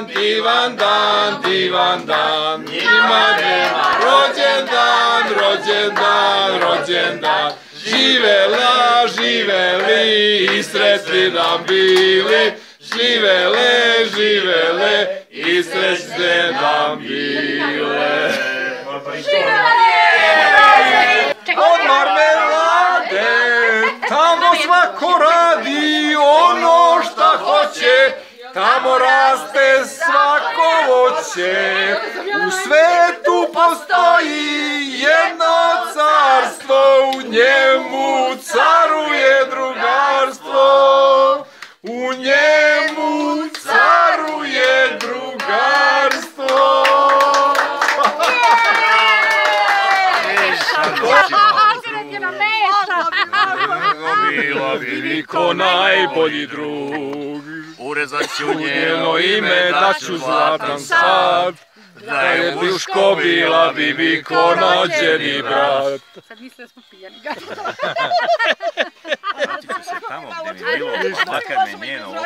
divan dan, divan dan, njima nema rođendan, rođendan, rođendan. Živela, živeli i sretni nam bili, živele, živele i srećne nam bile. Od marmelade tamo svako radi ono šta hoće, tamo raste svako voće. U svetu postoji jedno carstvo, u njemu caruje drugarstvo. U njemu caruje drugarstvo. Bila bi ko najbolji drug, urezat ću njeno ime daću zlatan sad. Da je Duško bila bi ko nađeni brat. Sad misle da smo pijani. Vratit ću se tamo gdje mi je bilo, makar me njeno